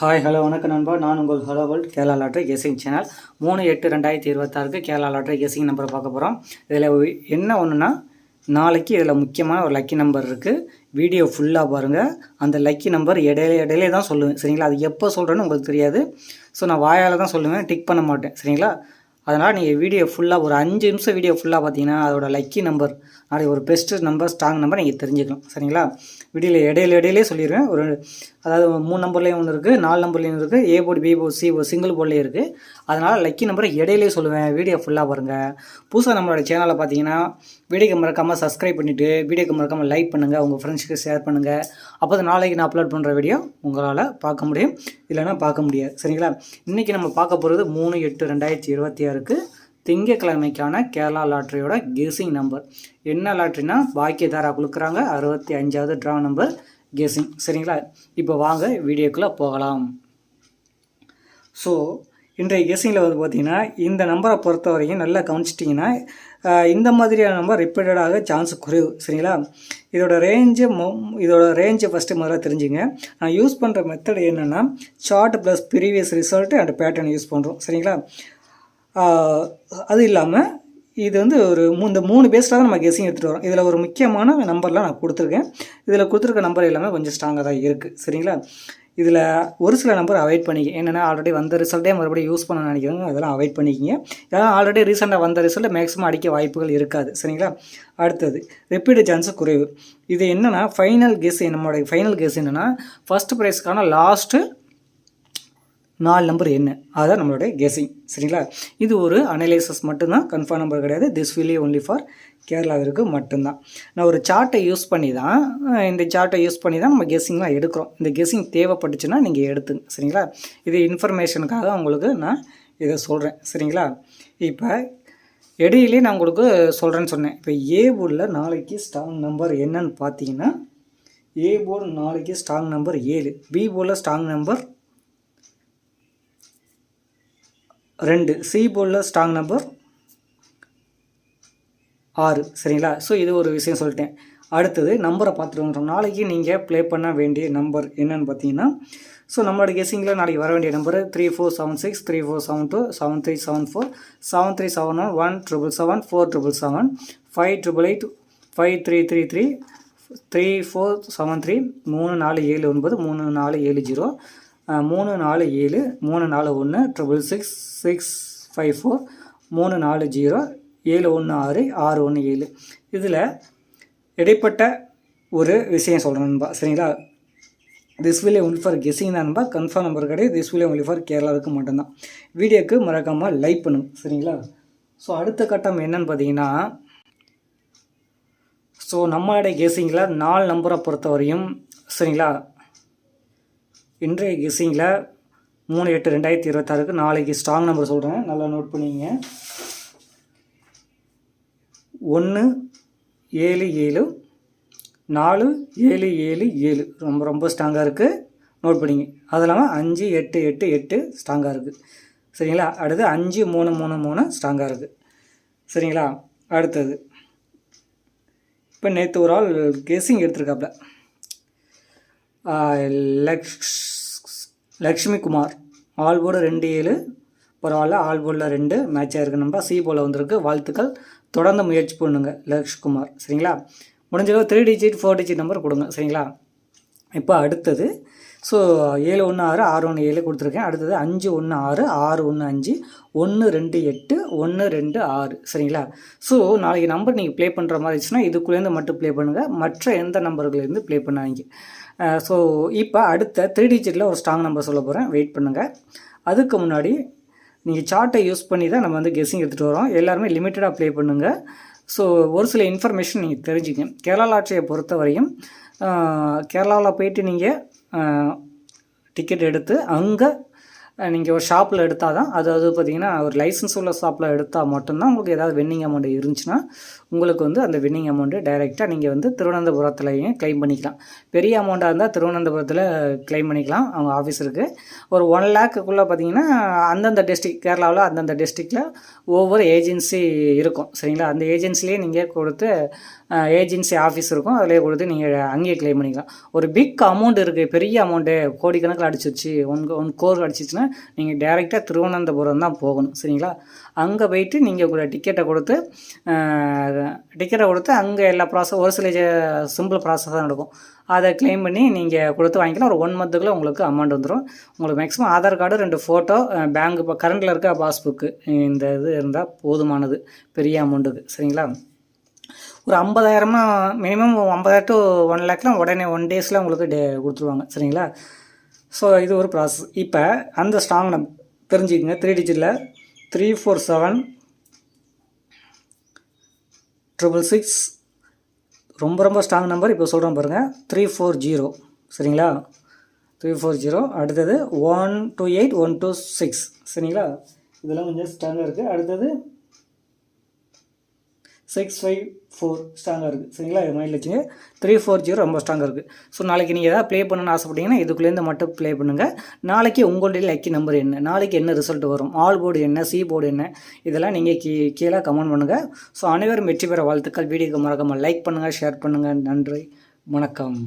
Hi hello வணக்கம் நண்பா. நான் உங்கள் hello world Kerala lottery guessing channel 3/8/2026 Kerala lottery guessing நம்பரை பார்க்க போகிறோம். இதில் என்ன ஒன்றுனா, நாளைக்கு இதில் முக்கியமான ஒரு லக்கி நம்பர் இருக்குது. வீடியோ ஃபுல்லாக பாருங்கள். அந்த லக்கி நம்பர் இடையிலே தான் சொல்லுவேன், சரிங்களா? அது எப்போ சொல்கிறேன்னு உங்களுக்கு தெரியாது. ஸோ நான் வாயால் தான் சொல்லுவேன், டிக் பண்ண மாட்டேன், சரிங்களா? அதனால் நீங்கள் வீடியோ ஃபுல்லாக ஒரு 5 நிமிஷம் வீடியோ ஃபுல்லாக பார்த்தீங்கன்னா அதோட லக்கி நம்பர், நாளைக்கு ஒரு பெஸ்ட்டு நம்பர், ஸ்ட்ராங் நம்பர் நீங்கள் தெரிஞ்சுக்கலாம், சரிங்களா? வீடியோவில் இடையிலே சொல்லிடுவேன். அதாவது 3 நம்பர்லேயும் ஒன்று இருக்குது, 4 நம்பர்லேயும் இருக்குது, A board, B board, C board, single போர்ட்லேயும் இருக்குது. அதனால் லக்கி நம்பரை இடையிலே சொல்லுவேன். வீடியோ ஃபுல்லாக பாருங்கள். புதுசாக நம்மளோட சேனலை பார்த்தீங்கன்னா வீடியோக்கு மறக்காமல் சப்ஸ்கிரைப் பண்ணிவிட்டு வீடியோக்கு மறக்காமல் லைக் பண்ணுங்கள், உங்கள் ஃப்ரெண்ட்ஸுக்கு ஷேர் பண்ணுங்கள். அப்போ தான் நாளைக்கு நான் அப்லோட் பண்ணுற வீடியோ உங்களால் பார்க்க முடியும், இல்லைன்னா பார்க்க முடியாது, சரிங்களா? இன்றைக்கி நம்ம பார்க்க போகிறது 3/8/2026 திங்கக்கிழமைக்கான கேரளா லாட்ரியோட கெஸிங் நம்பர். என்ன லாட்ரினா பாக்கியதாரா கொடுக்குறாங்க, 65வது ட்ரா நம்பர் கெஸிங், சரிங்களா? இப்போ வாங்க வீடியோக்குள்ளே போகலாம். ஸோ இன்றைய கெஸிங்கில் வந்து பார்த்திங்கன்னா இந்த நம்பரை பொறுத்த வரைக்கும் நல்லா கவனிச்சிட்டிங்கன்னா இந்த மாதிரியான நம்பர் ரிப்பீட்டடாக சான்ஸ் குறைவு, சரிங்களா? இதோட ரேஞ்சை ஃபஸ்ட்டு முதல்ல தெரிஞ்சுங்க. நான் யூஸ் பண்ணுற மெத்தட் என்னென்னா chart plus previous result and pattern use பண்ணுறோம், சரிங்களா? அது இல்லாமல் இது வந்து இந்த 3 பேஸில் தான் நம்ம கெஸிங் எடுத்துகிட்டு வரோம். இதில் ஒரு முக்கியமான நம்பர்லாம் நான் கொடுத்துருக்கேன். இதில் கொடுத்துருக்க நம்பர் எல்லாமே கொஞ்சம் ஸ்ட்ராங்காக தான் இருக்குது, சரிங்களா? இதில் ஒரு சில நம்பர் அவாய்ட் பண்ணிக்க. என்னென்னா ஆல்ரெடி வந்த ரிசல்ட்டே மறுபடியும் யூஸ் பண்ண நினைக்கிறவங்க அதெல்லாம் அவாய்ட் பண்ணிக்கிங்க. ஏன்னா ஆல்ரெடி ரீசெண்டாக வந்த ரிசல்ட்டை மேக்ஸிமம் அடிக்க வாய்ப்புகள் இருக்காது, சரிங்களா? அடுத்தது ரிப்பீட் சான்ஸு குறைவு. இது என்னென்னா ஃபைனல் கெஸ், நம்மளுடைய ஃபைனல் கெஸ் என்னென்னா ஃபஸ்ட் ப்ரைஸ்க்கான லாஸ்ட்டு 4 நம்பர் என்ன, அதுதான் நம்மளுடைய கெஸிங், சரிங்களா? இது ஒரு அனலைசஸ் மட்டும்தான், கன்ஃபார்ம் நம்பர் கிடையாது. திஸ் வில் ஒன்லி ஃபார் கேரளாவிற்கு மட்டும்தான். நான் ஒரு சார்ட்டை யூஸ் பண்ணி தான் நம்ம கெஸிங்லாம் எடுக்கிறோம். இந்த கெஸிங் தேவைப்பட்டுச்சுன்னா நீங்கள் எடுத்துங்க, சரிங்களா? இது இன்ஃபர்மேஷனுக்காக உங்களுக்கு நான் இதை சொல்கிறேன், சரிங்களா? இப்போ இடையிலே நான் உங்களுக்கு சொல்கிறேன்னு சொன்னேன். இப்போ ஏ போர்டில் நாளைக்கு ஸ்ட்ராங் நம்பர் என்னன்னு பார்த்தீங்கன்னா, ஏ போர்டு நாளைக்கு ஸ்ட்ராங் நம்பர் 7, பி போர்டில் ஸ்ட்ராங் நம்பர் 2, சி போர்டில் ஸ்ட்ராங் நம்பர் 6, சரிங்களா? ஸோ இது ஒரு விஷயம் சொல்லிட்டேன். அடுத்தது நம்பரை பார்த்துட்டு வந்துட்டோம். நாளைக்கு நீங்கள் ப்ளே பண்ண வேண்டிய நம்பர் என்னன்னு பார்த்தீங்கன்னா, ஸோ நம்மளோட கெஸிங்கில் நாளைக்கு வர வேண்டிய நம்பர் 3476, 3472, 7374, 7371, 1777, 4777, 5888, 5333, 3473, 3479, 3470, 347, 341, 666, 654, 340, 716, 617. இதில் இடைப்பட்ட ஒரு விஷயம் சொல்கிறேன் நண்பா, சரிங்களா? This will only for guessing தான் நண்பா, கன்ஃபார்ம் நம்பர் கிடையாது. திஸ் வில் ஒன்லி ஃபார் கேரளாவுக்கு மட்டும்தான். வீடியோக்கு மறக்காமல் லைக் பண்ணுங்க, சரிங்களா? ஸோ அடுத்த கட்டம் என்னன்னு பார்த்தீங்கன்னா, ஸோ நம்மளுடைய கெஸிங்கில் 4 நம்பரை பொறுத்த வரையும், சரிங்களா? இன்றைய கெஸிங்கில் 3/8/2026 நாளைக்கு ஸ்ட்ராங் நம்பர் சொல்கிறேன், நல்லா நோட் பண்ணிங்க. 1 7 7, 4 7 7 7 ரொம்ப ஸ்ட்ராங்காக இருக்குது, நோட் பண்ணிங்க. அது இல்லாமல் 5 8 8 8 ஸ்ட்ராங்காக இருக்குது, சரிங்களா? அடுத்து 5 3 3 3 ஸ்ட்ராங்காக இருக்குது, சரிங்களா? அடுத்தது இப்போ நேற்று ஒரு ஆள் கெஸிங் எடுத்திருக்காப்புல, லக்ஷ்மி குமார். ஆல் போர்டு 2 7, பரவாயில்ல, ஆல் போர்டில் 2 மேட்சாக இருக்குது நம்ப. சி போர்டில் வந்திருக்கு, வாழ்த்துக்கள், தொடர்ந்து முயற்சி பண்ணுங்க லக்ஷ்குமார், சரிங்களா? முடிஞ்சளவு 3 டிஜிட் 4 டிஜிட் நம்பர் கொடுங்க, சரிங்களா? இப்போ அடுத்தது ஸோ 716 617 கொடுத்துருக்கேன். அடுத்தது 516 615 128 126, சரிங்களா? ஸோ நாளைக்கு நம்பர் நீங்கள் ப்ளே பண்ணுற மாதிரி இருந்துச்சுன்னா இதுக்குள்ளேருந்து மட்டும் ப்ளே பண்ணுங்கள், மற்ற எந்த நம்பர்கள்லேருந்து ப்ளே பண்ணாங்க. ஸோ இப்போ அடுத்த 3 டிஜிட்டில் ஒரு ஸ்ட்ராங் நம்பர் சொல்ல போகிறேன், வெயிட் பண்ணுங்கள். அதுக்கு முன்னாடி நீங்கள் சார்ட்டை யூஸ் பண்ணி தான் நம்ம வந்து கெஸிங் எடுத்துகிட்டு வரோம். எல்லாருமே லிமிட்டடாக ப்ளே பண்ணுங்கள். ஸோ ஒரு சில இன்ஃபர்மேஷன் நீங்கள் தெரிஞ்சுங்க. கேரளா லாட்ரியை பொறுத்த வரையும் கேரளாவில் போயிட்டு நீங்கள் டிக்கெட் எடுத்து அங்கே நீங்கள் ஒரு ஷாப்பில் எடுத்தால் தான் அது பார்த்திங்கன்னா ஒரு லைசன்ஸ் உள்ள ஷாப்பில் எடுத்தால் மட்டும்தான் உங்களுக்கு ஏதாவது வின்னிங் அமௌண்ட் இருந்துச்சுன்னா உங்களுக்கு வந்து அந்த வின்னிங் அமௌண்ட்டு டைரெக்டாக நீங்கள் வந்து திருவனந்தபுரத்துலையும் க்ளைம் பண்ணிக்கலாம். பெரிய அமௌண்ட்டாக இருந்தால் திருவனந்தபுரத்தில் க்ளைம் பண்ணிக்கலாம், அவங்க ஆஃபீஸ் இருக்குது. ஒரு 1 லேக்குள்ளே பார்த்திங்கன்னா அந்தந்த டிஸ்ட்ரிக்ட் கேரளாவில் அந்தந்த டிஸ்ட்ரிக்டில் ஒவ்வொரு ஏஜென்சி இருக்கும் சரிங்களா. அந்த ஏஜென்சிலேயே நீங்கள் கொடுத்து ஏஜென்சி ஆஃபீஸ் இருக்கும், அதிலே கொடுத்து நீங்கள் அங்கேயே க்ளைம் பண்ணிக்கலாம். ஒரு பிக் அமௌண்ட் இருக்குது, பெரிய அமௌண்ட்டு கோடிக்கணக்கில் அடிச்சிருச்சு, ஒன் கோர் அடிச்சிச்சுன்னா நீங்கள் டேரெக்டாக திருவனந்தபுரம் தான் போகணும் சரிங்களா. அங்கே போயிட்டு நீங்கள் உங்களை டிக்கெட்டை கொடுத்து அங்கே எல்லா ப்ராசஸ் ஒரு சில சிம்பிள் ப்ராசஸ் தான் நடக்கும். அதை க்ளைம் பண்ணி நீங்கள் கொடுத்து வாங்கிக்கலாம். ஒரு 1 மந்த்துக்குள்ளே உங்களுக்கு அமௌண்ட் வந்துடும். உங்களுக்கு maximum Aadhaar card 2 photo, bank இப்போ கரண்டில் இருக்க பாஸ்புக்கு, இந்த இது இருந்தால் போதுமானது பெரிய அமௌண்ட்டுக்கு சரிங்களா. ஒரு 50,000 மினிமம் 50,000 to 1 லேக்லாம் உடனே 1 டேஸில் உங்களுக்கு கொடுத்துருவாங்க சரிங்களா. ஸோ இது ஒரு ப்ராசஸ். இப்போ அந்த ஸ்ட்ராங் நம்பர் தெரிஞ்சுக்கங்க. 3 டிஜிட்டில் 34766 ரொம்ப ஸ்ட்ராங் நம்பர். இப்போ சொல்கிறோம் பாருங்கள், 340 சரிங்களா. 340 அடுத்தது 128126 சரிங்களா. இதெல்லாம் கொஞ்சம் ஸ்ட்ராங்காக இருக்குது. அடுத்தது 654 ஸ்ட்ராங்காக இருக்குது சரிங்களா. இது மைண்டில் வச்சுங்க. 340 ரொம்ப ஸ்ட்ராங்காக இருக்குது. ஸோ நாளைக்கு நீங்கள் எதாவது ப்ளே பண்ணணும்னு ஆசைப்பட்டீங்கன்னா இதுக்குள்ளேருந்து மட்டும் ப்ளே பண்ணுங்கள். நாளைக்கு உங்களுடைய லக்கி நம்பர் என்ன, நாளைக்கு என்ன ரிசல்ட் வரும், ஆல் போர்டு என்ன, சி போர்டு என்ன, இதெல்லாம் நீங்கள் கீழே கமெண்ட் பண்ணுங்கள். ஸோ அனைவரும் வெற்றி பெற வாழ்த்துக்கள். வீடியோக்கு மறக்காமல் லைக் பண்ணுங்கள், ஷேர் பண்ணுங்கள். நன்றி, வணக்கம்.